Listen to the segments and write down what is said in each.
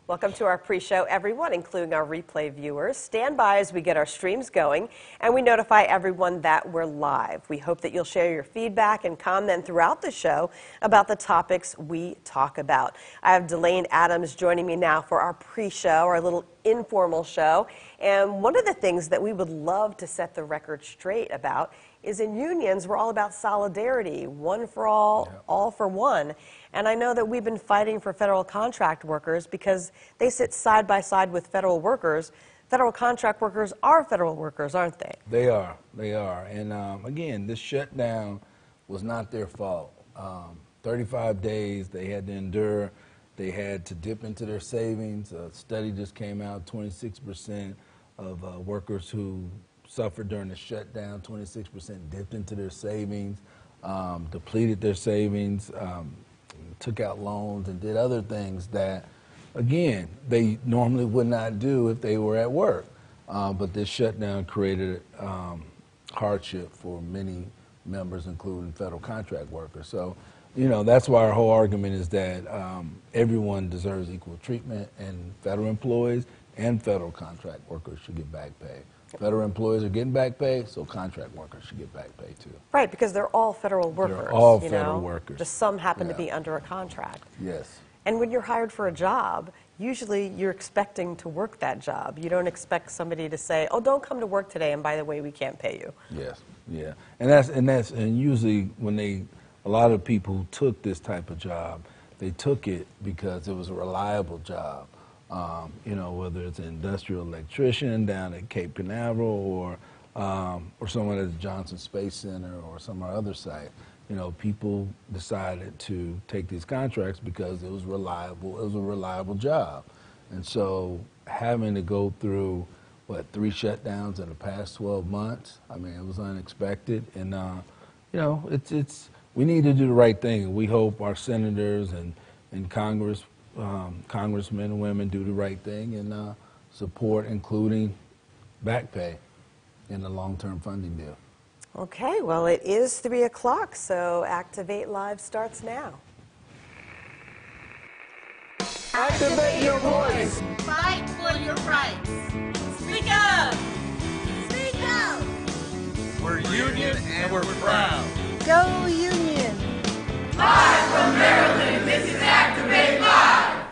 Welcome to our pre-show, everyone, including our replay viewers. Stand by as we get our streams going, and we notify everyone that we're live. We hope that you'll share your feedback and comment throughout the show about the topics we talk about. I have Delane Adams joining me now for our pre-show, our little informal show. And one of the things that we would love to set the record straight about is in unions, we're all about solidarity, one for all for one. And I know that we've been fighting for federal contract workers because they sit side by side with federal workers. Federal contract workers are federal workers, aren't they? They are. And again, this shutdown was not their fault. 35 days they had to endure. They had to dip into their savings. A study just came out, 26% of workers who suffered during the shutdown, 26% dipped into their savings, depleted their savings, took out loans and did other things that, again, they normally would not do if they were at work. But this shutdown created hardship for many members, including federal contract workers. So, you know, that's why our whole argument is that everyone deserves equal treatment, and federal employees and federal contract workers should get back pay. Federal employees are getting back pay, so contract workers should get back pay too. Right, because they're all federal workers. They're all federal workers. Just some happen to be under a contract. Yes. And when you're hired for a job, usually you're expecting to work that job. You don't expect somebody to say, "Oh, don't come to work today, and by the way, we can't pay you." Yes, yeah. And usually when a lot of people who took this type of job, they took it because it was a reliable job. You know, whether it's an industrial electrician down at Cape Canaveral or someone at the Johnson Space Center or some other site. You know, people decided to take these contracts because it was reliable. It was a reliable job. And so having to go through, 3 shutdowns in the past 12 months, I mean, it was unexpected. And, you know, we need to do the right thing. We hope our senators and congressmen and women do the right thing and support including back pay in the long-term funding deal. Okay, well, it is 3 o'clock, so Activate Live starts now. Activate your voice. Fight for your rights. Speak up. Speak out. We're union and we're proud. Go Union. Live from Maryland, this is Activate Live.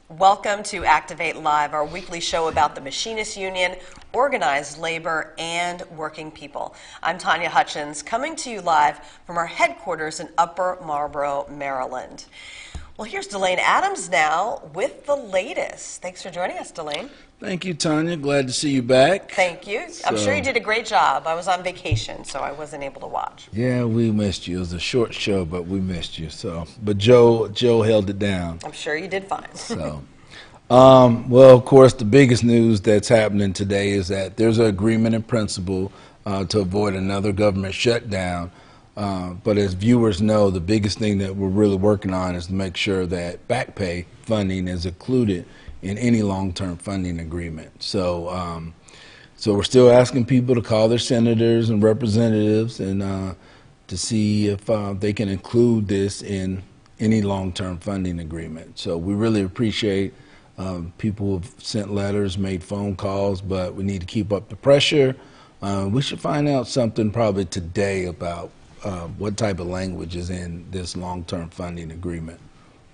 Welcome to Activate Live, our weekly show about the Machinists Union, organized labor, and working people. I'm Tanya Hutchins, coming to you live from our headquarters in Upper Marlboro, Maryland. Well, here's Delane Adams now with the latest. Thanks for joining us, Delane. Thank you, Tanya. Glad to see you back. Thank you. I'm sure you did a great job. I was on vacation, so I wasn't able to watch. Yeah, we missed you. It was a short show, but we missed you. But Joe held it down. I'm sure you did fine. So, well, of course, the biggest news that's happening today is that there's an agreement in principle to avoid another government shutdown. But as viewers know, the biggest thing that we're really working on is to make sure that back pay funding is included in any long-term funding agreement. So, so we're still asking people to call their senators and representatives and to see if they can include this in any long-term funding agreement. So we really appreciate people who've sent letters, made phone calls, but we need to keep up the pressure. We should find out something probably today about what type of language is in this long-term funding agreement.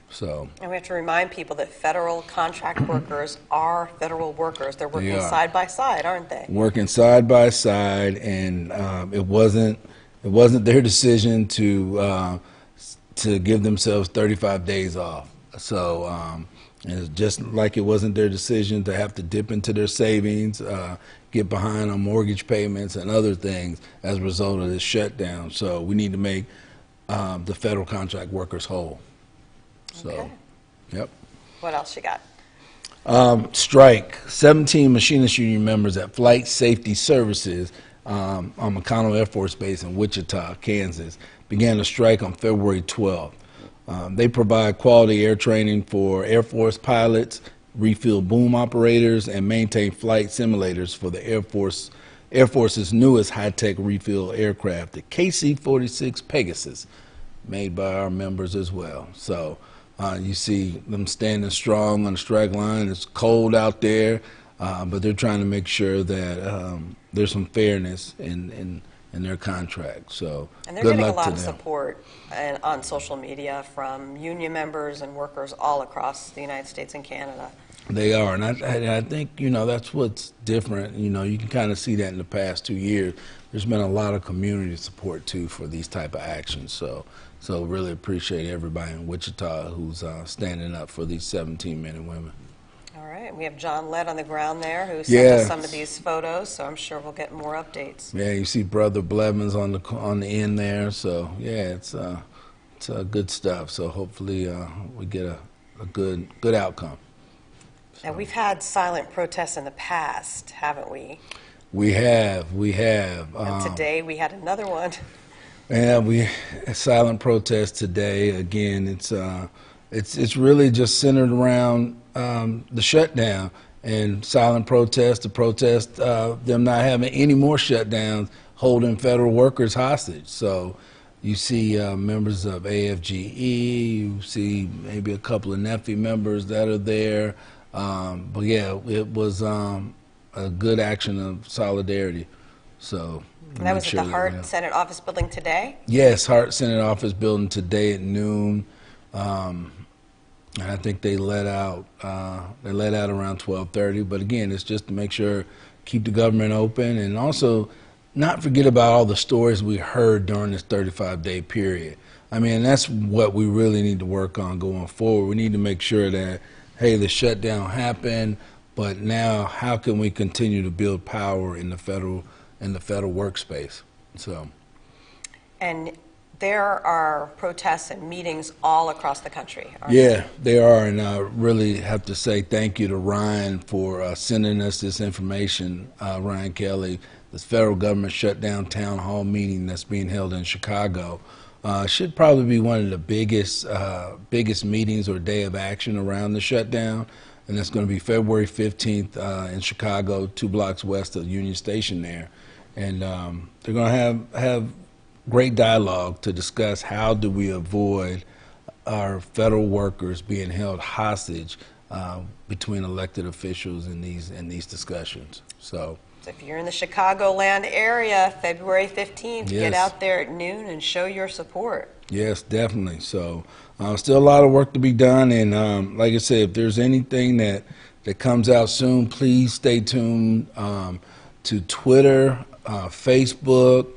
So, and we have to remind people that federal contract workers are federal workers. They're working side by side, aren't they? Working side by side, and it wasn't their decision to give themselves 35 days off. So, and it's just like it wasn't their decision to have to dip into their savings, get behind on mortgage payments and other things as a result of this shutdown. So we need to make the federal contract workers whole. So, okay. Yep. What else you got? Strike. 17 Machinist Union members at Flight Safety Services on McConnell Air Force Base in Wichita, Kansas, began a strike on February 12th. They provide quality air training for Air Force pilots, refuel boom operators, and maintain flight simulators for the Air Force's newest high-tech refuel aircraft, the KC-46 Pegasus, made by our members as well. So You see them standing strong on the strike line. It's cold out there, but they're trying to make sure that there's some fairness in their contract. So And they're good getting a luck lot to of them. support on social media from union members and workers all across the United States and Canada. They are, and I think, you know, that's what's different. You know, you can kind of see that in the past 2 years. There's been a lot of community support, too, for these type of actions. So really appreciate everybody in Wichita who's standing up for these 17 men and women. All right. We have John Lett on the ground there who sent us some of these photos, so I'm sure we'll get more updates. Yeah, you see Brother Blevins on the end there. So, yeah, it's good stuff. So hopefully we get a good outcome. Now, we've had silent protests in the past, haven't we? We have. And today we had another one. Yeah, a silent protest today. Again, it's really just centered around the shutdown and silent protest to protest them not having any more shutdowns, holding federal workers hostage. So you see members of AFGE, you see maybe a couple of NEFI members that are there. But yeah, it was a good action of solidarity. So And that was at the Hart Senate Office Building today? Yes, Hart Senate Office Building today at noon. And I think they let out around 12:30. But again, it's just to make sure, keep the government open, and also not forget about all the stories we heard during this 35-day period. I mean, that's what we really need to work on going forward. We need to make sure that, hey, the shutdown happened, but now how can we continue to build power in the federal workspace? So. And there are protests and meetings all across the country, aren't Yeah, they are, and I really have to say thank you to Ryan for sending us this information, Ryan Kelly, this federal government shutdown town hall meeting that's being held in Chicago. Should probably be one of the biggest meetings or day of action around the shutdown, and that's going to be February 15th in Chicago, 2 blocks west of Union Station there. And they're going to have great dialogue to discuss how do we avoid our federal workers being held hostage between elected officials in these discussions. So if you're in the Chicagoland area, February 15th, yes, get out there at noon and show your support. Yes, definitely. So still a lot of work to be done, and like I said, if there's anything that comes out soon, please stay tuned to Twitter, Facebook,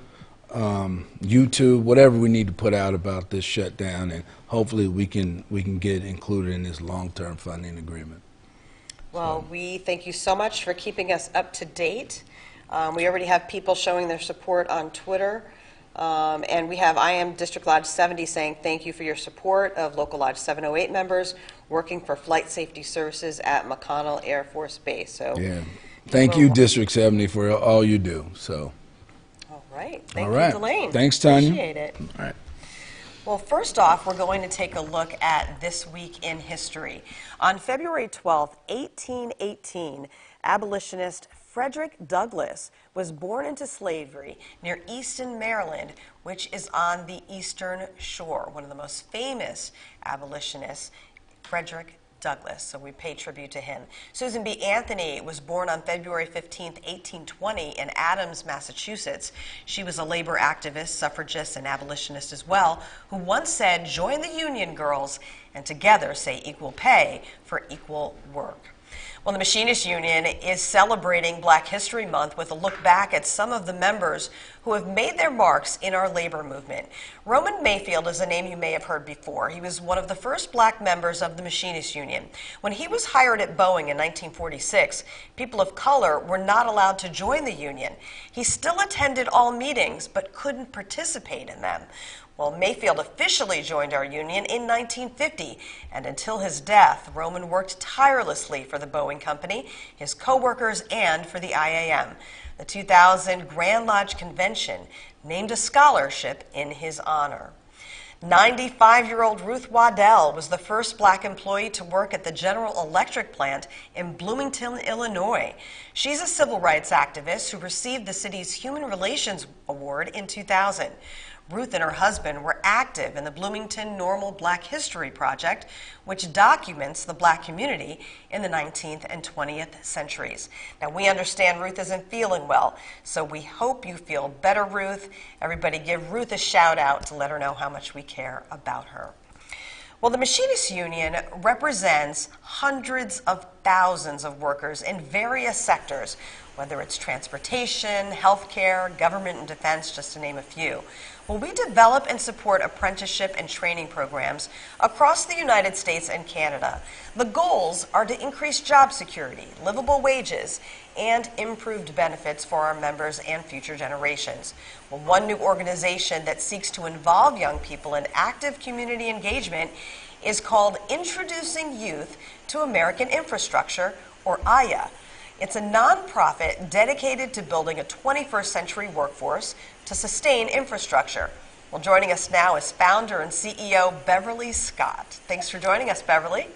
YouTube, whatever we need to put out about this shutdown, and hopefully we can get included in this long-term funding agreement. Well, we thank you so much for keeping us up to date. We already have people showing their support on Twitter, and we have I Am District Lodge 70 saying thank you for your support of Local Lodge 708 members working for flight safety services at McConnell Air Force Base. So yeah, thank you, District 70, for all you do. So. All right. Thank you, Delane. Thanks, Tanya. Appreciate it. All right. Well, first off, we're going to take a look at this week in history. On February 12th, 1818, abolitionist Frederick Douglass was born into slavery near Easton, Maryland, which is on the eastern shore. One of the most famous abolitionists, Frederick Douglass, so we pay tribute to him. Susan B. Anthony was born on February 15, 1820 in Adams, Massachusetts. She was a labor activist, suffragist, and abolitionist as well, who once said, "Join the Union, girls, and together say equal pay for equal work." Well, the Machinists Union is celebrating Black History Month with a look back at some of the members who have made their marks in our labor movement. Roman Mayfield is a name you may have heard before. He was one of the first black members of the Machinists Union. When he was hired at Boeing in 1946, people of color were not allowed to join the union. He still attended all meetings, but couldn't participate in them. Well, Mayfield officially joined our union in 1950, and until his death, Roman worked tirelessly for the Boeing Company, his co-workers, and for the IAM. The 2000 Grand Lodge Convention named a scholarship in his honor. 95-year-old Ruth Waddell was the first black employee to work at the General Electric plant in Bloomington, Illinois. She's a civil rights activist who received the city's Human Relations Award in 2000. Ruth and her husband were active in the Bloomington Normal Black History Project, which documents the black community in the 19th and 20th centuries. Now, we understand Ruth isn't feeling well, so we hope you feel better, Ruth. Everybody give Ruth a shout out to let her know how much we care about her. Well, the Machinists Union represents hundreds of thousands of workers in various sectors, whether it's transportation, healthcare, government and defense, just to name a few. Well, we develop and support apprenticeship and training programs across the United States and Canada. The goals are to increase job security, livable wages, and improved benefits for our members and future generations. Well, one new organization that seeks to involve young people in active community engagement is called Introducing Youth to American Infrastructure, or iyai. It's a nonprofit dedicated to building a 21st century workforce to sustain infrastructure. Well, joining us now is founder and CEO Beverly Scott. Thanks for joining us, Beverly.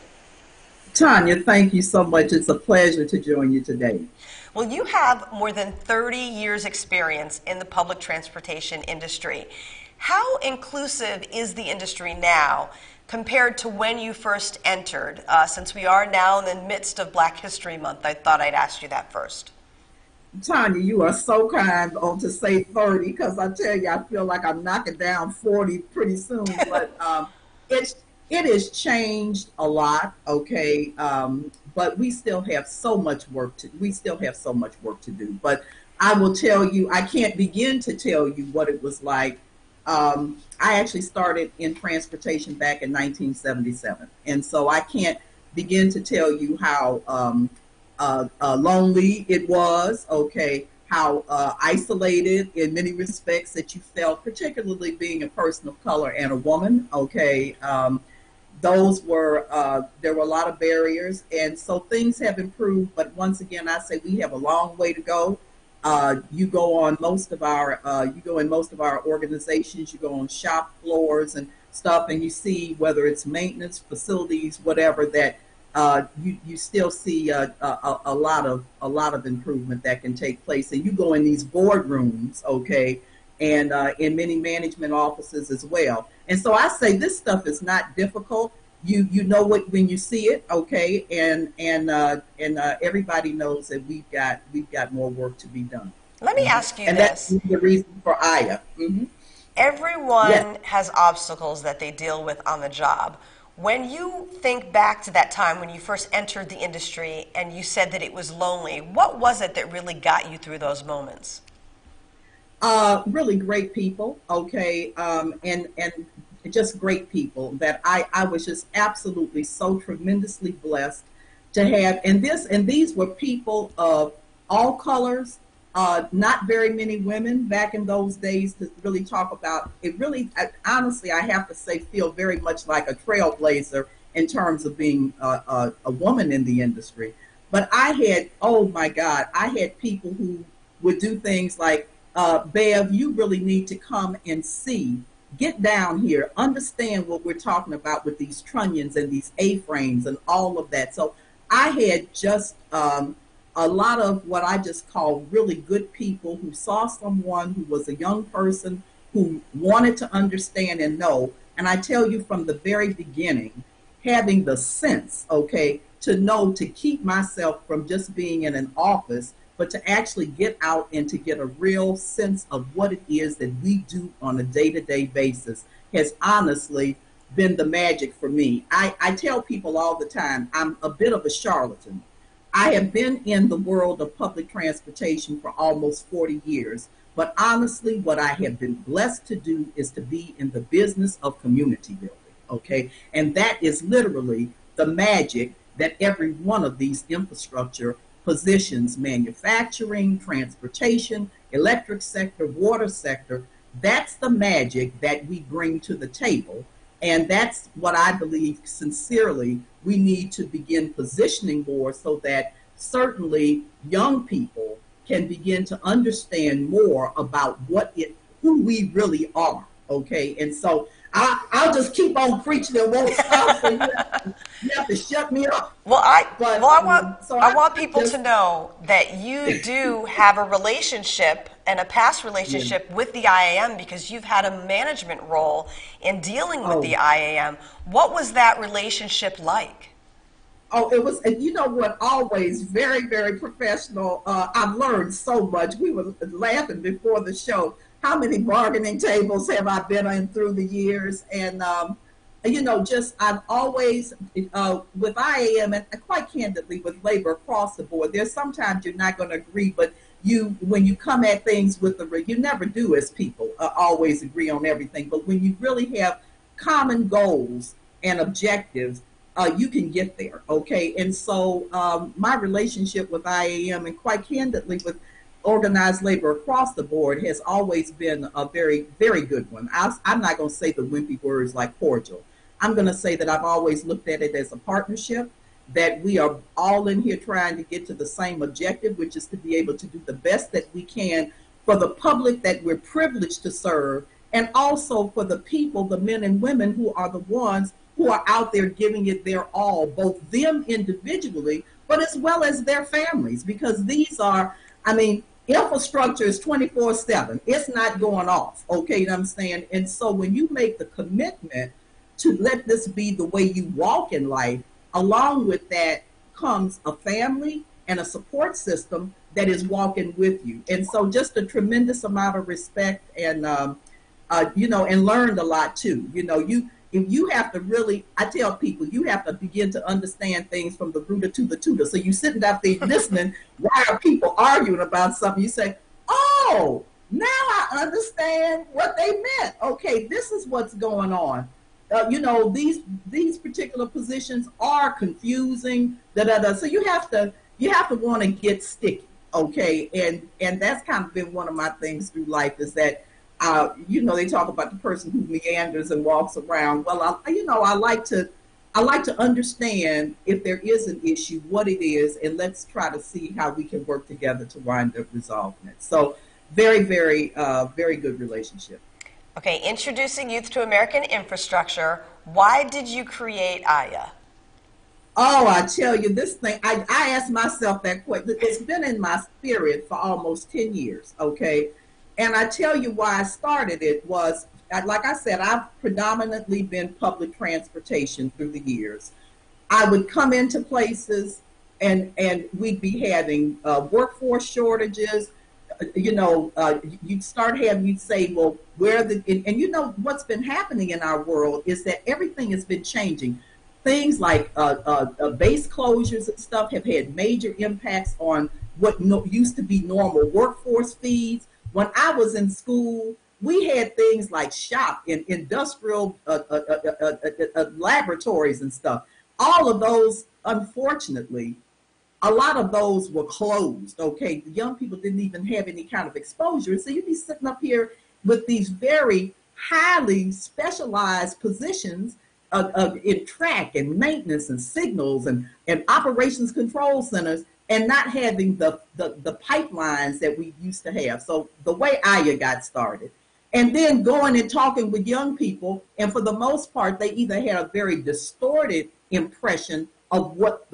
Tanya, thank you so much. It's a pleasure to join you today. Well, you have more than 30 years experience in the public transportation industry. How inclusive is the industry now compared to when you first entered? Since we are now in the midst of Black History Month, I thought I'd ask you that first. Tanya, you are so kind to say 30, because I tell you, I feel like I'm knocking down 40 pretty soon. But it has changed a lot, okay. But we still have so much work to do. But I will tell you, I can't begin to tell you what it was like. I actually started in transportation back in 1977, and so I can't begin to tell you how lonely it was, okay, how isolated in many respects that you felt, particularly being a person of color and a woman, okay. Those were, there were a lot of barriers, and so things have improved, but once again, I say we have a long way to go. You go in most of our organizations, you go on shop floors and stuff, and you see whether it's maintenance, facilities, whatever, that you still see a lot of improvement that can take place. And you go in these boardrooms, okay, and in many management offices as well. And so I say this stuff is not difficult. You know what when you see it, okay, and everybody knows that we've got more work to be done. Let me ask you and this. That's the reason for iyai. Mm-hmm. Everyone has obstacles that they deal with on the job. When you think back to that time when you first entered the industry and you said that it was lonely, what was it that really got you through those moments? Really great people, okay, and just great people that I was just absolutely so tremendously blessed to have. And these were people of all colors, not very many women back in those days to really talk about it. Really, honestly, I have to say, feel very much like a trailblazer in terms of being a woman in the industry. But I had, oh my God, I had people who would do things like, Bev, you really need to come and see, get down here, understand what we're talking about with these trunnions and these A-frames and all of that. So I had just a lot of what I just call really good people who saw someone who was a young person who wanted to understand and know. And I tell you from the very beginning, having the sense, okay, to know to keep myself from just being in an office, but to actually get out and to get a real sense of what it is that we do on a day-to-day basis has honestly been the magic for me. I tell people all the time, I'm a bit of a charlatan. I have been in the world of public transportation for almost 40 years, but honestly, what I have been blessed to do is to be in the business of community building, okay? And that is literally the magic that every one of these infrastructure positions, manufacturing, transportation, electric sector, water sector, that's the magic that we bring to the table. And that's what I believe sincerely we need to begin positioning more, so that certainly young people can begin to understand more about who we really are, okay? And so I'll just keep on preaching and won't stop, so you have to shut me up. Well, I want people to know that you do have a relationship and a past relationship with the IAM because you've had a management role in dealing with the IAM. What was that relationship like? Oh, it was, and you know what, always very, very professional. I've learned so much. We were laughing before the show. How many bargaining tables have I been in through the years? And, you know, just I've always, with IAM and quite candidly with labor across the board, there's sometimes you're not going to agree, but when you come at things with you never do as people always agree on everything. But when you really have common goals and objectives, you can get there, okay? And so my relationship with IAM and quite candidly with organized labor across the board has always been a very, very good one. I'm not going to say the wimpy words like cordial. I'm going to say that I've always looked at it as a partnership, that we are all in here trying to get to the same objective, which is to be able to do the best that we can for the public that we're privileged to serve, and also for the people, the men and women who are the ones who are out there giving it their all, both them individually, but as well as their families, because these are, I mean, infrastructure is 24/7. It's not going off, okay, you know what I'm saying? And so when you make the commitment to let this be the way you walk in life, along with that comes a family and a support system that is walking with you. And so just a tremendous amount of respect and, you know, and learned a lot too. You know, if you have to really, I tell people, you have to begin to understand things from the rooter to the tutor. So you sitting out there listening, why are people arguing about something? You say, oh, now I understand what they meant. Okay, this is what's going on. You know, these particular positions are confusing. So you have to want to get sticky. Okay, and that's kind of been one of my things through life is that. You know, they talk about the person who meanders and walks around. Well, I like to understand if there is an issue, what it is, and let's try to see how we can work together to wind up resolving it. So, very, very, very good relationship. Okay, introducing youth to American infrastructure. Why did you create iyai? Oh, I tell you, this thing, I asked myself that question. It's been in my spirit for almost 10 years, okay? And I tell you why I started it was, like I said, I've predominantly been public transportation through the years. I would come into places and we'd be having workforce shortages. You know, you'd say, well, and you know what's been happening in our world is that everything has been changing. Things like base closures and stuff have had major impacts on what used to be normal workforce feeds. When I was in school, we had things like shop and industrial laboratories and stuff. All of those, unfortunately, a lot of those were closed, okay? The young people didn't even have any kind of exposure. So you'd be sitting up here with these very highly specialized positions in track and maintenance and signals and operations control centers, and not having the pipelines that we used to have. So the way iyai got started. And then going and talking with young people, and for the most part, they either had a very distorted impression of what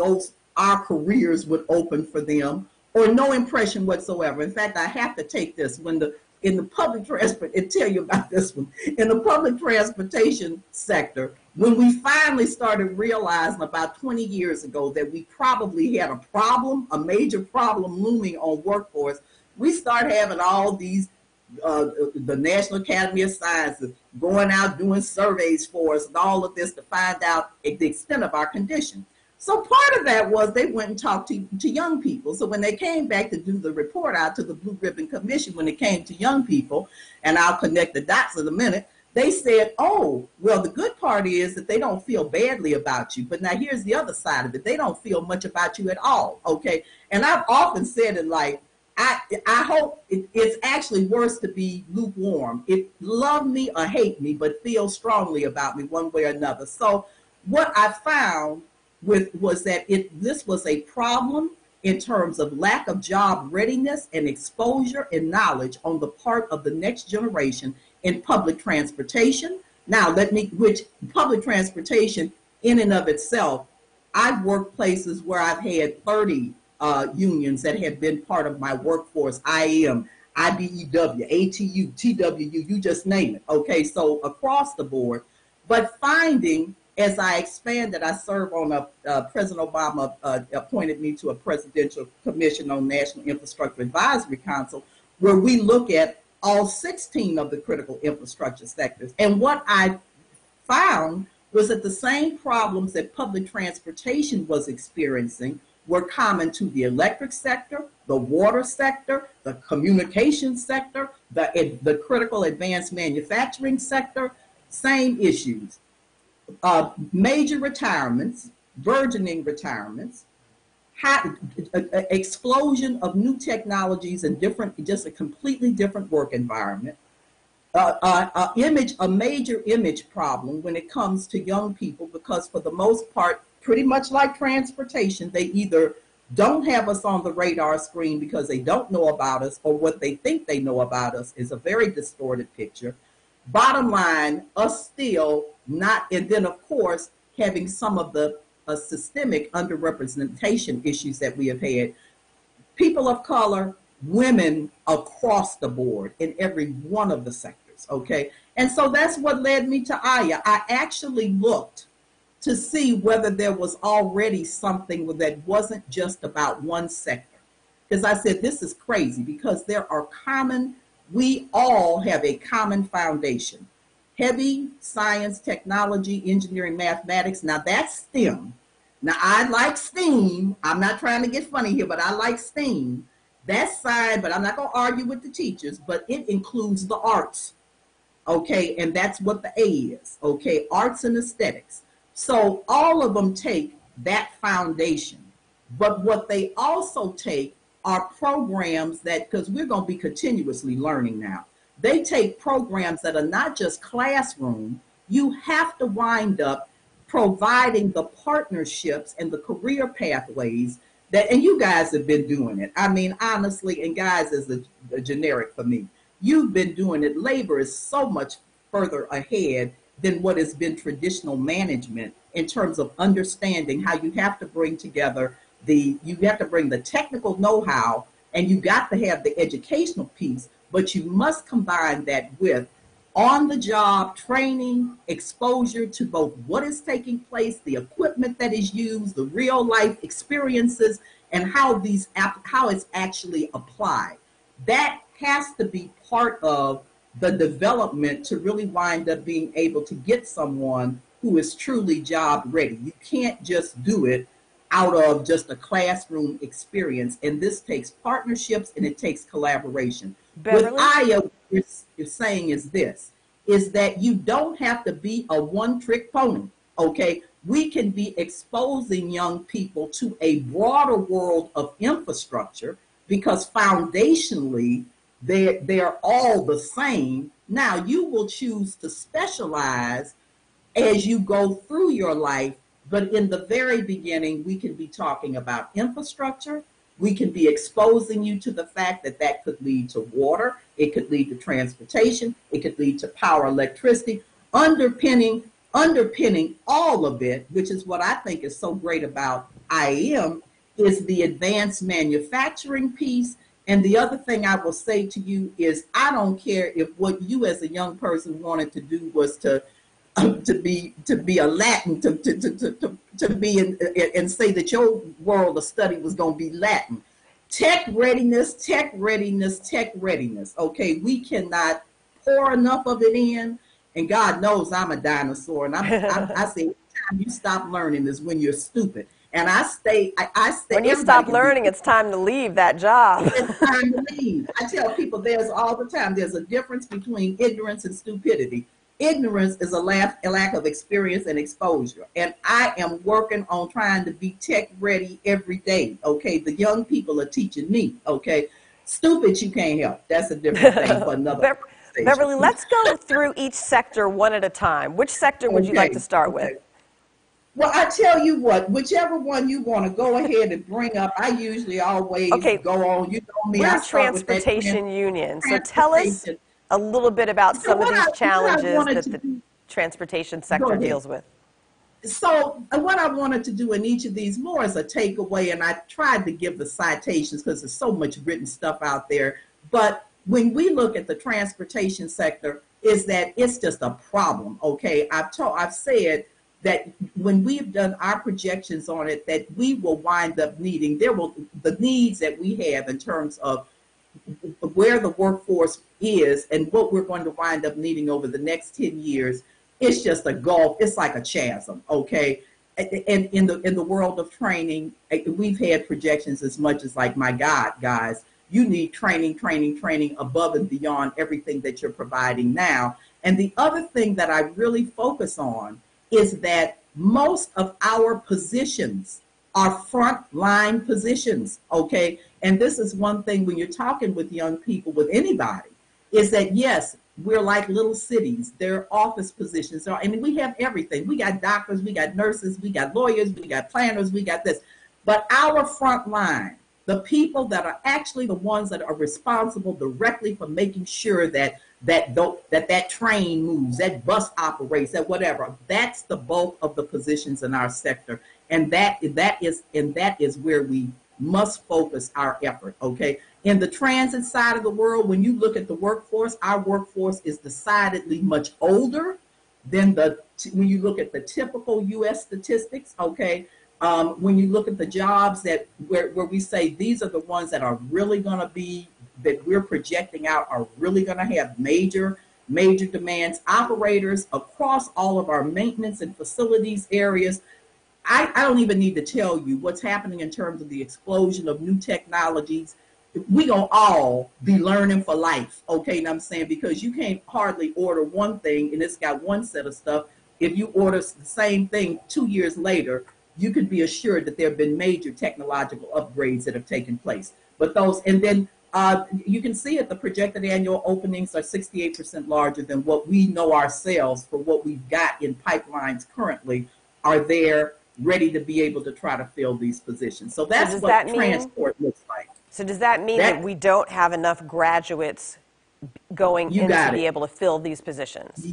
our careers would open for them, or no impression whatsoever. In fact, I have to take this in the public transport and tell you about this one. In the public transportation sector, when we finally started realizing about 20 years ago that we probably had a major problem looming on workforce, we started having all these, the National Academy of Sciences going out doing surveys for us and all of this to find out the extent of our condition. So part of that was they went and talked to young people. So when they came back to do the report out to the Blue Ribbon Commission, when it came to young people, and I'll connect the dots in a minute, they said, oh, well, the good part is that they don't feel badly about you. But now here's the other side of it. They don't feel much about you at all, okay? And I've often said it like, I hope it's actually worse to be lukewarm. Love me or hate me, but feel strongly about me one way or another. So what I found was that this was a problem in terms of lack of job readiness and exposure and knowledge on the part of the next generation in public transportation. Now, which public transportation in and of itself, I've worked places where I've had 30 unions that have been part of my workforce. I IBEW, ATU, TWU, you just name it. Okay, so across the board. But finding, as I expanded, I serve on President Obama appointed me to a presidential commission on National Infrastructure Advisory Council, where we look at all 16 of the critical infrastructure sectors. And what I found was that the same problems that public transportation was experiencing were common to the electric sector, the water sector, the communication sector, the critical advanced manufacturing sector. Same issues. Major retirements, burgeoning retirements, explosion of new technologies and just a completely different work environment. A major image problem when it comes to young people, because for the most part, pretty much like transportation, they either don't have us on the radar screen because they don't know about us, or what they think they know about us is a very distorted picture. Bottom line, us still not, and then of course, having some of the systemic underrepresentation issues that we have had. People of color, women across the board in every one of the sectors, okay? And so that's what led me to iyai. I actually looked to see whether there was already something that wasn't just about one sector. Because I said, this is crazy, because there are we all have a common foundation. Heavy science, technology, engineering, mathematics. Now that's STEM. Now I like STEAM. I'm not trying to get funny here, but I like STEAM. That's side, but I'm not going to argue with the teachers, but it includes the arts. Okay, and that's what the A is. Okay, arts and aesthetics. So all of them take that foundation. But what they also take are programs that, because we're going to be continuously learning now, they take programs that are not just classroom. You have to wind up providing the partnerships and the career pathways that, and you guys have been doing it. I mean, honestly, and guys is a generic for me. You've been doing it. Labor is so much further ahead than what has been traditional management in terms of understanding how you have to bring together you have to bring the technical know-how, and you got to have the educational piece, but you must combine that with on-the-job training, exposure to both what is taking place, the equipment that is used, the real-life experiences, and how it's actually applied. That has to be part of the development to really wind up being able to get someone who is truly job ready. You can't just do it out of just a classroom experience. And this takes partnerships and it takes collaboration. Beverly? What iyai is saying is that you don't have to be a one-trick pony, okay? We can be exposing young people to a broader world of infrastructure, because foundationally, they're all the same. Now, you will choose to specialize as you go through your life. But in the very beginning, we can be talking about infrastructure. We can be exposing you to the fact that could lead to water. It could lead to transportation. It could lead to power, electricity. Underpinning all of it, which is what I think is so great about IAM, is the advanced manufacturing piece. And the other thing I will say to you is, I don't care if what you as a young person wanted to do was to be a Latin, to be and say that your world of study was going to be Latin. Tech readiness. Okay, we cannot pour enough of it in, and God knows I'm a dinosaur, and I say every time you stop learning is when you're stupid. And I stay. When you stop learning, it's time to leave that job. It's time to leave. I tell people all the time, there's a difference between ignorance and stupidity. Ignorance is a lack of experience and exposure. And I am working on trying to be tech ready every day. Okay. The young people are teaching me. Okay. Stupid, you can't help. That's a different thing for another. Beverly, let's go through each sector one at a time. Which sector would you like to start with? Well, I tell you what, whichever one you want to go ahead and bring up, I usually always go on. You know me. We're transportation union. So tell us a little bit about some of these challenges that the transportation sector deals with. So what I wanted to do in each of these more as a takeaway, and I tried to give the citations because there's so much written stuff out there, but when we look at the transportation sector, is that it's just a problem. Okay, I've said that when we've done our projections on it, that we will wind up needing the needs that we have in terms of where the workforce is and what we're going to wind up needing over the next 10 years. It's just a gulf. It's like a chasm. Okay. And in the world of training, we've had projections as much as like, my God, guys, you need training above and beyond everything that you're providing now. And the other thing that I really focus on is that most of our positions are frontline positions, okay? And this is one thing when you're talking with young people, with anybody, is that yes, we're like little cities. There are office positions. I mean, we have everything. We got doctors, we got nurses, we got lawyers, we got planners, we got this. But our front line, the people that are actually the ones that are responsible directly for making sure that train moves, that bus operates, that whatever, that's the bulk of the positions in our sector. And that is where we must focus our effort, okay? In the transit side of the world, when you look at the workforce, our workforce is decidedly much older than when you look at the typical U.S. statistics, okay? When you look at the jobs where we say these are the ones that are really going to be, that we're projecting out are really going to have major demands, operators across all of our maintenance and facilities areas. I don't even need to tell you what's happening in terms of the explosion of new technologies. We gonna all be learning for life, okay? And I'm saying, because you can't hardly order one thing and it's got one set of stuff. If you order the same thing 2 years later, you can be assured that there have been major technological upgrades that have taken place. But those, and then you can see it, the projected annual openings are 68% larger than what we know ourselves for what we've got in pipelines currently are there, ready to be able to try to fill these positions. So that's what transport looks like. So does that mean that we don't have enough graduates going in to be able to fill these positions?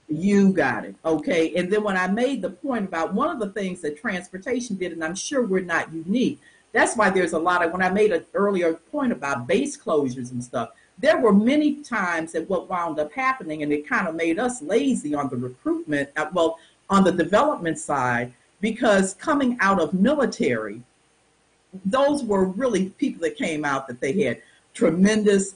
You got it. Okay. And then when I made the point about one of the things that transportation did, and I'm sure we're not unique, that's why there's a lot of, when I made an earlier point about base closures and stuff, there were many times that what wound up happening, and it kind of made us lazy on the recruitment, on the development side, because coming out of military, those were really people that came out that they had tremendous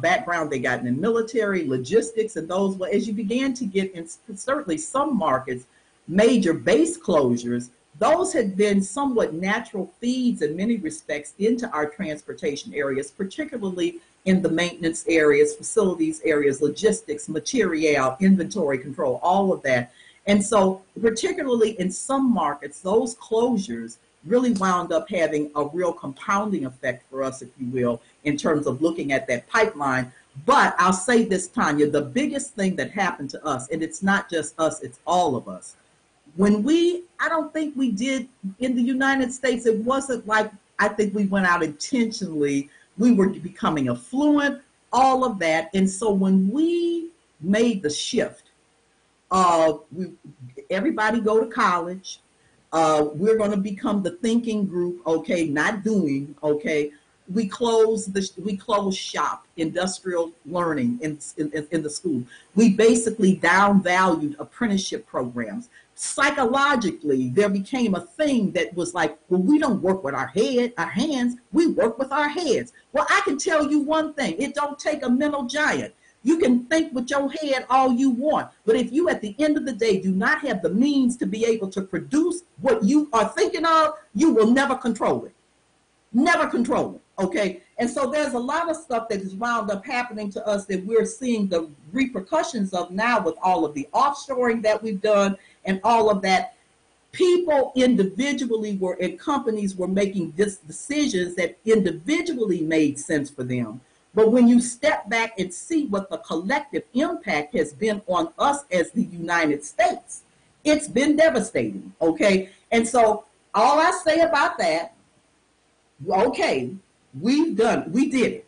background they got in the military, logistics, and those, as you began to get in certainly some markets, major base closures, those had been somewhat natural feeds in many respects into our transportation areas, particularly in the maintenance areas, facilities areas, logistics, material, inventory control, all of that. And so particularly in some markets, those closures really wound up having a real compounding effect for us, if you will, in terms of looking at that pipeline. But I'll say this, Tanya, the biggest thing that happened to us, and it's not just us, it's all of us. I don't think we did in the United States, it wasn't like, I think we went out intentionally. We were becoming affluent, all of that. And so when we made the shift, everybody go to college. We're going to become the thinking group, okay, not doing, okay. We close shop, industrial learning in the school. We basically downvalued apprenticeship programs. Psychologically, there became a thing that was like, well, we don't work with our hands, we work with our heads. Well, I can tell you one thing, it don't take a mental giant. You can think with your head all you want, but if you at the end of the day do not have the means to be able to produce what you are thinking of, you will never control it. Never control it, okay? And so there's a lot of stuff that is wound up happening to us that we're seeing the repercussions of now with all of the offshoring that we've done and all of that. People individually and companies were making decisions that individually made sense for them. But when you step back and see what the collective impact has been on us as the United States, it's been devastating, okay? And so all I say about that, okay, we did it.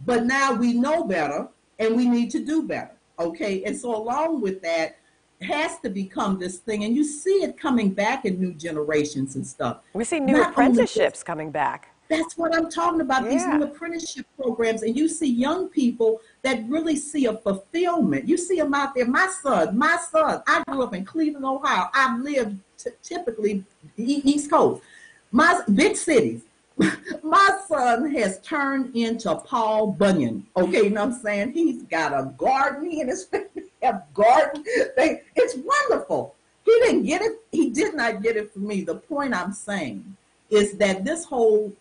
But now we know better and we need to do better, okay? And so along with that has to become this thing, and you see it coming back in new generations and stuff. We see new apprenticeships coming back. That's what I'm talking about, these new apprenticeship programs. And you see young people that really see a fulfillment. You see them out there. My son, I grew up in Cleveland, Ohio. I've lived typically East Coast, my big cities. My son has turned into Paul Bunyan. Okay, you know what I'm saying? He's got a garden. He and his family have garden. It's wonderful. He didn't get it. He did not get it from me. The point I'm saying is that this whole,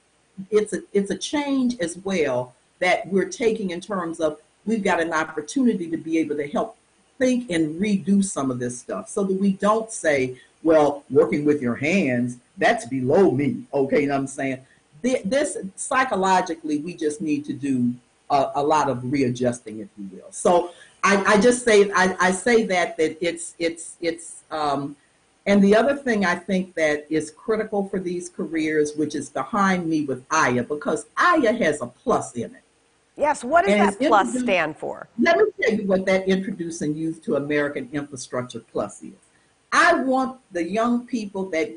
it's a change as well that we're taking in terms of we've got an opportunity to be able to help think and redo some of this stuff so that we don't say, well, working with your hands, that's below me. Okay, you know what I'm saying? This psychologically, we just need to do a lot of readjusting, if you will. So I just say, I say that it's and the other thing I think that is critical for these careers, which is behind me with iyai, because iyai has a plus in it. Yes, what does that plus stand for? Let me tell you what that Introducing Youth to American Infrastructure Plus is. I want the young people that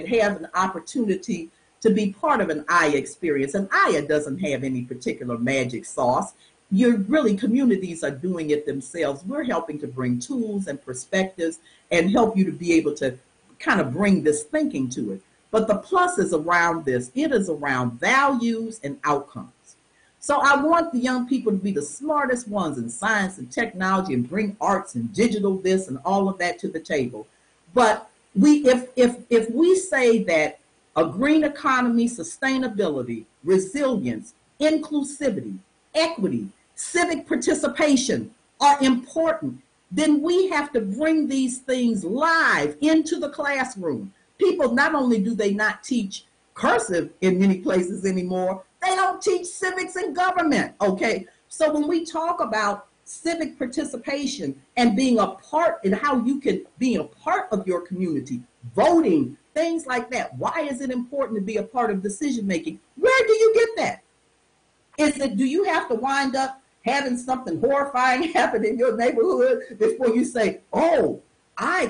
have an opportunity to be part of an iyai experience. And iyai doesn't have any particular magic sauce. Communities are doing it themselves. We're helping to bring tools and perspectives and help you to be able to kind of bring this thinking to it. But the plus is around this. It is around values and outcomes. So I want the young people to be the smartest ones in science and technology and bring arts and digital this and all of that to the table. But if we say that a green economy, sustainability, resilience, inclusivity, equity, civic participation are important, then we have to bring these things live into the classroom. People, not only do they not teach cursive in many places anymore, they don't teach civics and government, okay? So when we talk about civic participation and being a part and how you can be a part of your community, voting, things like that, why is it important to be a part of decision making? Where do you get that? Do you have to wind up having something horrifying happen in your neighborhood before you say, oh,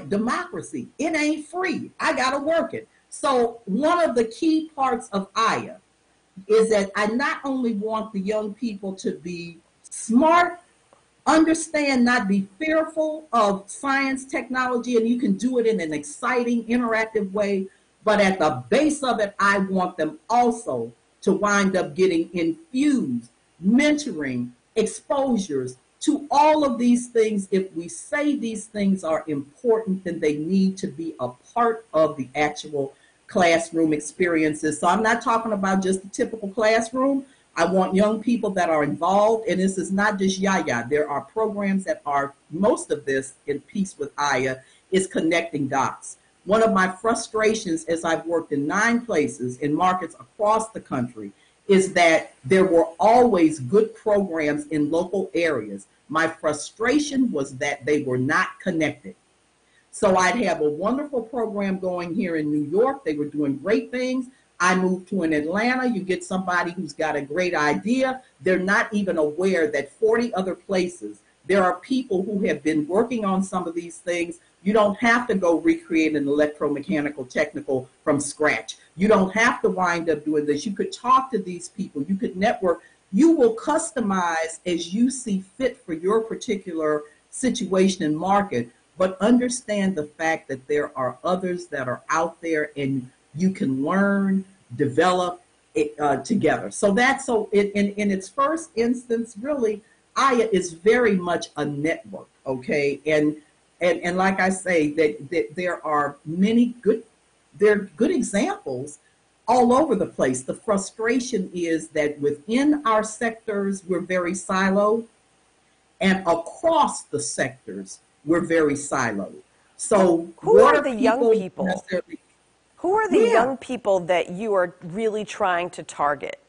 democracy, it ain't free, I gotta work it. So one of the key parts of iyai is that I not only want the young people to be smart, understand, not be fearful of science, technology, and you can do it in an exciting, interactive way, but at the base of it, I want them also to wind up getting infused, mentoring, exposures to all of these things. If we say these things are important, then they need to be a part of the actual classroom experiences. So I'm not talking about just the typical classroom. I want young people that are involved, and this is not just iyai. There are programs that are, most of this in piece with iyai is connecting dots. One of my frustrations as I've worked in 9 places in markets across the country is that there were always good programs in local areas. My frustration was that they were not connected. So I'd have a wonderful program going here in New York. They were doing great things. I moved to an Atlanta. You get somebody who's got a great idea. They're not even aware that 40 other places, there are people who have been working on some of these things. You don't have to go recreate an electromechanical technical from scratch. You don't have to wind up doing this. You could talk to these people. You could network. You will customize as you see fit for your particular situation and market, but understand the fact that there are others that are out there and you can learn, develop it together. So that's in its first instance, really, iyai is very much a network, okay? And like I say, that there are many good examples all over the place. The frustration is that within our sectors, we're very siloed, and across the sectors, we're very siloed. So who are the young people? Who are the young people that you are really trying to target?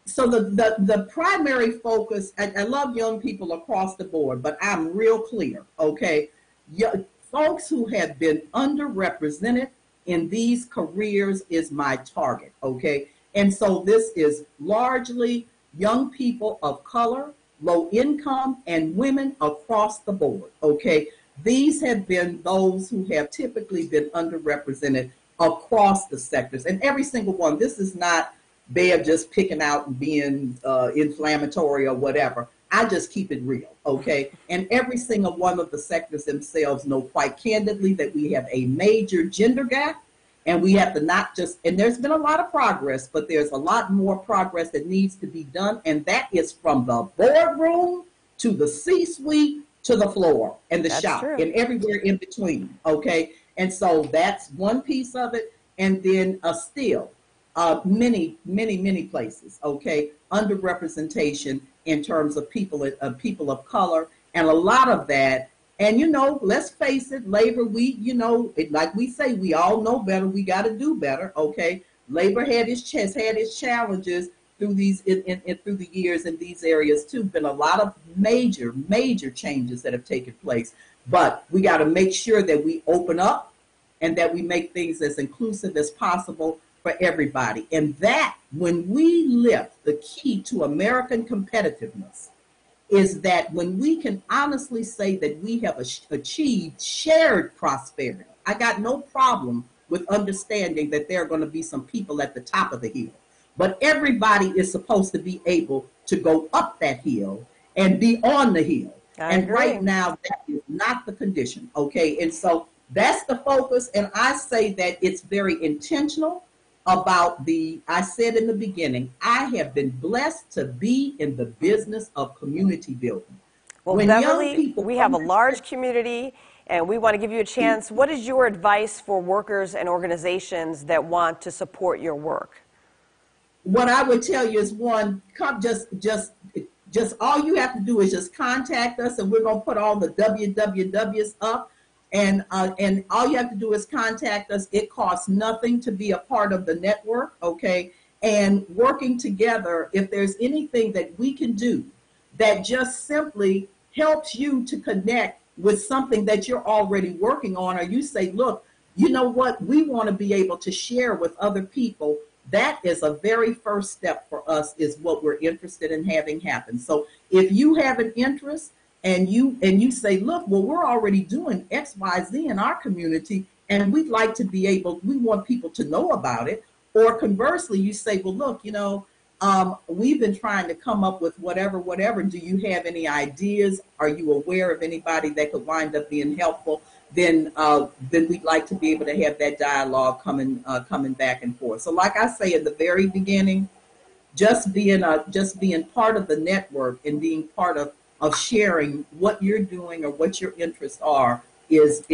So the primary focus, I love young people across the board, but I'm real clear, okay? Folks who have been underrepresented in these careers is my target, okay? And so this is largely young people of color, low income, and women across the board, okay? These have been those who have typically been underrepresented across the sectors. And every single one, this is not Bev just picking out and being inflammatory or whatever. I just keep it real, okay? And every single one of the sectors themselves know quite candidly that we have a major gender gap, and we have to not just, and there's been a lot of progress, but there's a lot more progress that needs to be done, and that is from the boardroom to the C-suite to the floor and the shop and everywhere in between, okay? And so that's one piece of it, and then still many places, okay, underrepresentation in terms of people of color, and a lot of that. And let's face it, labor, like we say, we all know better. We got to do better, okay? Labor had its challenges through these through the years in these areas too. Been a lot of major changes that have taken place, but we got to make sure that we open up and that we make things as inclusive as possible for everybody. And that, when we lift the key to American competitiveness, is that when we can honestly say that we have achieved shared prosperity. I got no problem with understanding that there are going to be some people at the top of the hill, but everybody is supposed to be able to go up that hill and be on the hill. And right now, that is not the condition, okay? And so that's the focus, and I say that it's very intentional about I said in the beginning, I have been blessed to be in the business of community building. Well, Beverly, we have a large community, and we want to give you a chance. What is your advice for workers and organizations that want to support your work? What I would tell you is, one, just all you have to do is just contact us, and we're going to put all the wwws up. And all you have to do is contact us. It costs nothing to be a part of the network, okay? And working together, if there's anything that we can do that just simply helps you to connect with something that you're already working on, or you say, look, you know what, we want to be able to share with other people, that is a very first step for us, is what we're interested in having happen. So if you have an interest, and you say, look, well, we're already doing X, Y, Z in our community, and we'd like to be able, we want people to know about it. Or conversely, you say, well, look, we've been trying to come up with whatever. Do you have any ideas? Are you aware of anybody that could wind up being helpful? Then we'd like to be able to have that dialogue coming back and forth. So like I say in the very beginning, just being part of the network and being part of sharing what you're doing or what your interests are is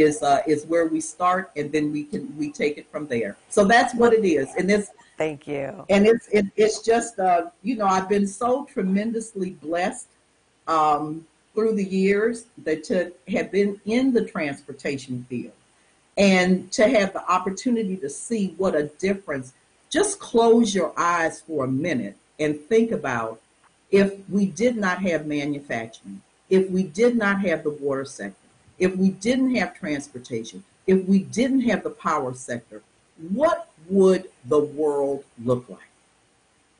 where we start, and then we take it from there. So that's what it is, and it's thank you. And it's just I've been so tremendously blessed through the years that to have been in the transportation field and to have the opportunity to see what a difference. Just close your eyes for a minute and think about, if we did not have manufacturing, if we did not have the water sector, if we didn't have transportation, if we didn't have the power sector, what would the world look like?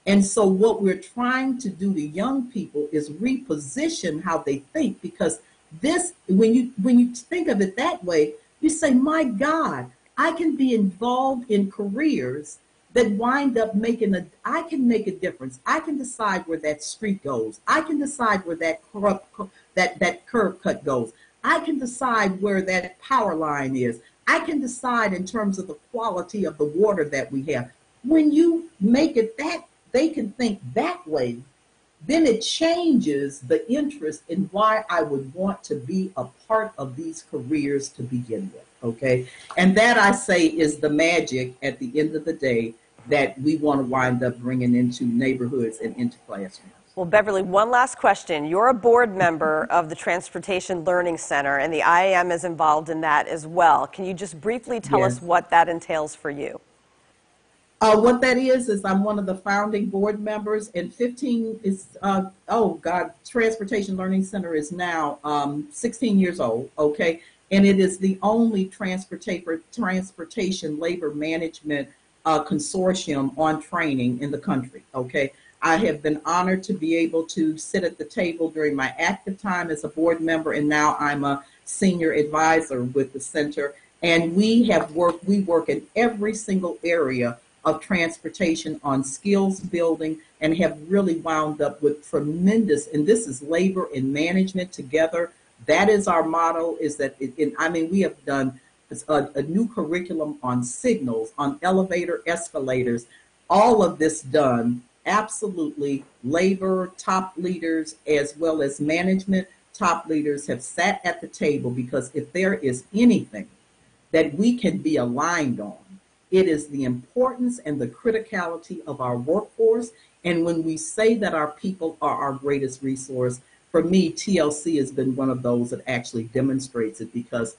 And so what we're trying to do to young people is reposition how they think, because this, when you think of it that way, you say, my God, I can be involved in careers that wind up I can make a difference. I can decide where that street goes. I can decide where that curb cut goes. I can decide where that power line is. I can decide in terms of the quality of the water that we have. When you make it that they can think that way, then it changes the interest in why I would want to be a part of these careers to begin with, okay? And that, I say, is the magic at the end of the day that we want to wind up bringing into neighborhoods and into classrooms. Well, Beverly, one last question. You're a board member of the Transportation Learning Center, and the IAM is involved in that as well. Can you just briefly tell us what that entails for you? What that is I'm one of the founding board members, and 15 is, Transportation Learning Center is now 16 years old, okay? And it is the only transportation labor management consortium on training in the country, okay? I have been honored to be able to sit at the table during my active time as a board member, and now I'm a senior advisor with the center. And we work in every single area of transportation on skills building and have really wound up with tremendous, and this is labor and management together. That is our motto, is that, we have done a new curriculum on signals, on elevator escalators, all of this done absolutely. Labor top leaders as well as management top leaders have sat at the table, because if there is anything that we can be aligned on, it is the importance and the criticality of our workforce. And when we say that our people are our greatest resource, for me, TLC has been one of those that actually demonstrates it, because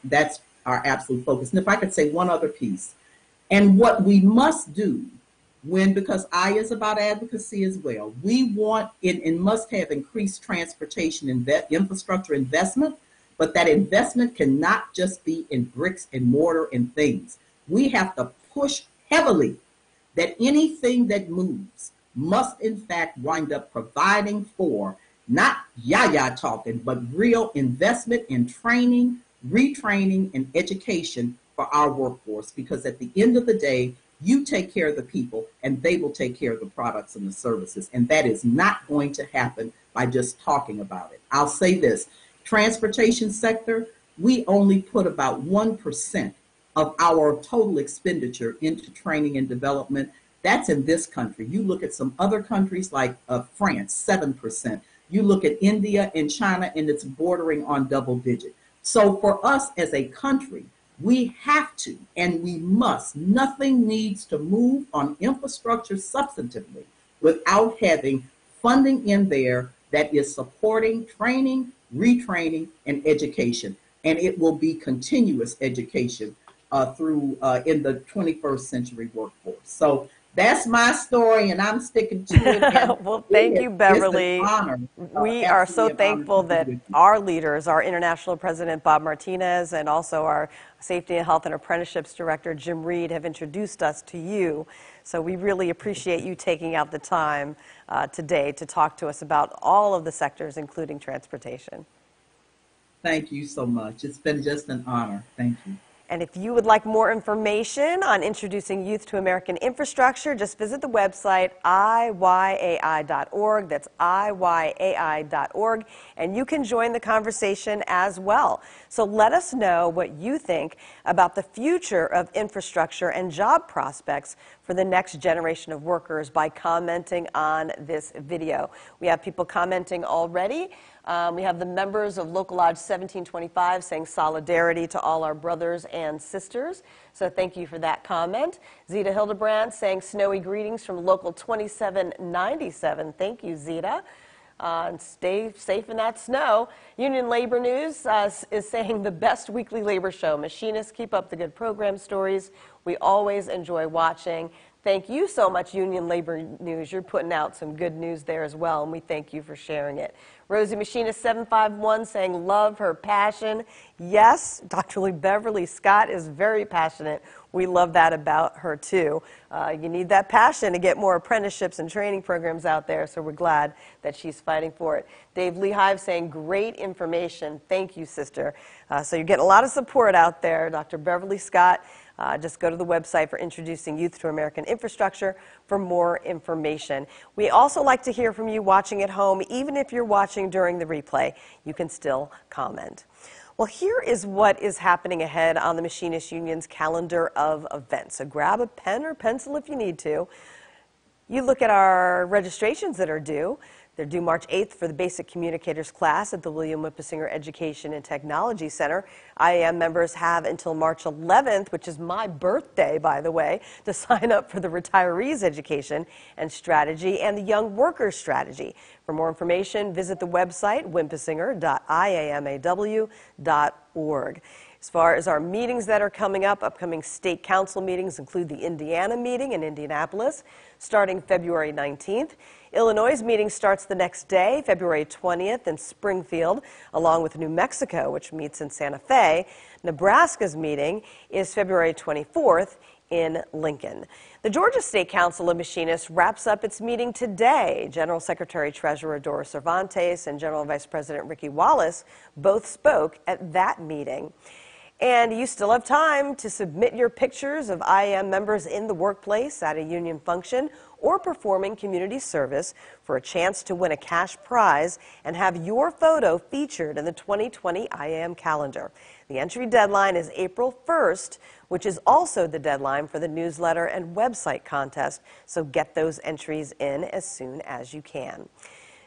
that's our absolute focus. And if I could say one other piece, and what we must do because I is about advocacy as well, we want and must have increased transportation infrastructure investment, but that investment cannot just be in bricks and mortar and things. We have to push heavily that anything that moves must in fact wind up providing for not yaya talking, but real investment in training, retraining, and education for our workforce. Because at the end of the day, you take care of the people and they will take care of the products and the services. And that is not going to happen by just talking about it. I'll say this, transportation sector, we only put about 1% of our total expenditure into training and development. That's in this country. You look at some other countries like France, 7%. You look at India and China, and it's bordering on double digit. So for us as a country, we have to and we must. Nothing needs to move on infrastructure substantively without having funding in there that is supporting training, retraining, and education. And it will be continuous education through in the 21st century workforce. So that's my story, and I'm sticking to it. Well, thank you, Beverly. It's an honor. We are so thankful that our leaders, our International President Bob Martinez, and also our Safety and Health and Apprenticeships Director Jim Reed, have introduced us to you. So we really appreciate you taking out the time today to talk to us about all of the sectors, including transportation. Thank you so much. It's been just an honor. Thank you. And if you would like more information on introducing youth to American infrastructure, just visit the website iyai.org. That's iyai.org. And you can join the conversation as well. So let us know what you think about the future of infrastructure and job prospects for the next generation of workers by commenting on this video. We have people commenting already. We have the members of Local Lodge 1725 saying solidarity to all our brothers and sisters. So thank you for that comment. Zita Hildebrand saying snowy greetings from Local 2797. Thank you, Zita. And stay safe in that snow. Union Labor News is saying the best weekly labor show. Machinists, keep up the good program stories. We always enjoy watching. Thank you so much, Union Labor News. You're putting out some good news there as well, and we thank you for sharing it. Rosie Machinist 751 saying love her passion. Yes, Dr. Beverly Scott is very passionate. We love that about her too. You need that passion to get more apprenticeships and training programs out there, so we're glad that she's fighting for it. Dave Lehive saying great information. Thank you, sister. So you're getting a lot of support out there, Dr. Beverly Scott. Just go to the website for Introducing Youth to American Infrastructure for more information. We also like to hear from you watching at home. Even if you're watching during the replay, you can still comment. Well, here is what is happening ahead on the Machinist Union's calendar of events. So grab a pen or pencil if you need to. You look at our registrations that are due. They're due March 8th for the Basic Communicators class at the William Whipplesinger Education and Technology Center. IAM members have until March 11th, which is my birthday, by the way, to sign up for the Retirees Education and Strategy and the Young Workers Strategy. For more information, visit the website, wimpesinger.iamaw.org. As far as our meetings that are coming up, upcoming state council meetings include the Indiana meeting in Indianapolis, starting February 19th. Illinois' meeting starts the next day, February 20th, in Springfield, along with New Mexico, which meets in Santa Fe. Nebraska's meeting is February 24th in Lincoln. The Georgia State Council of Machinists wraps up its meeting today. General Secretary Treasurer Dora Cervantes and General Vice President Ricky Wallace both spoke at that meeting. And you still have time to submit your pictures of IAM members in the workplace, at a union function, or performing community service for a chance to win a cash prize and have your photo featured in the 2020 IAM calendar. The entry deadline is April 1st, which is also the deadline for the newsletter and website contest, so get those entries in as soon as you can.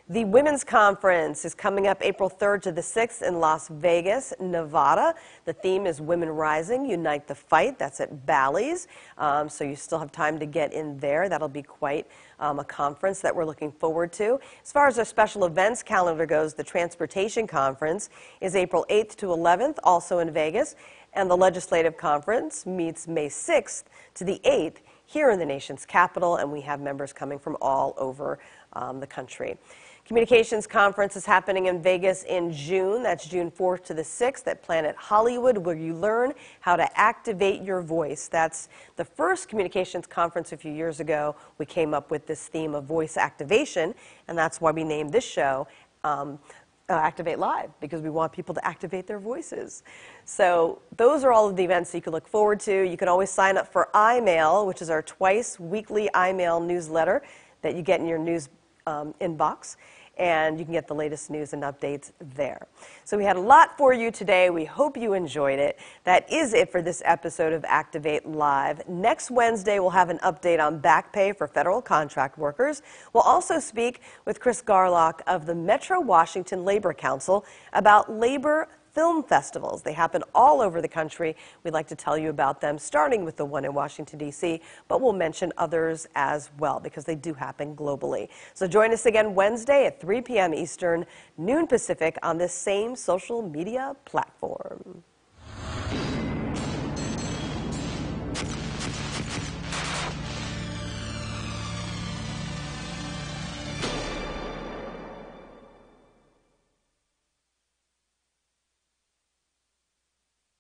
The Women's Conference is coming up April 3rd to the 6th in Las Vegas, Nevada. The theme is Women Rising, Unite the Fight. That's at Bally's, so you still have time to get in there. That'll be quite a conference that we're looking forward to. As far as our special events calendar goes, the Transportation Conference is April 8th to 11th, also in Vegas, and the Legislative Conference meets May 6th to the 8th here in the nation's capital, and we have members coming from all over the country. Communications Conference is happening in Vegas in June. That's June 4th to the 6th at Planet Hollywood, where you learn how to activate your voice. That's the first Communications Conference a few years ago. We came up with this theme of voice activation, and that's why we named this show Activate Live, because we want people to activate their voices. So those are all of the events that you can look forward to. You can always sign up for iMail, which is our twice weekly iMail newsletter that you get in your news inbox, and you can get the latest news and updates there. So we had a lot for you today. We hope you enjoyed it. That is it for this episode of Activate Live. Next Wednesday, we'll have an update on back pay for federal contract workers. We'll also speak with Chris Garlock of the Metro Washington Labor Council about labor film festivals. They happen all over the country. We'd like to tell you about them, starting with the one in Washington, D.C., but we'll mention others as well because they do happen globally. So join us again Wednesday at 3 p.m. Eastern, noon Pacific on this same social media platform.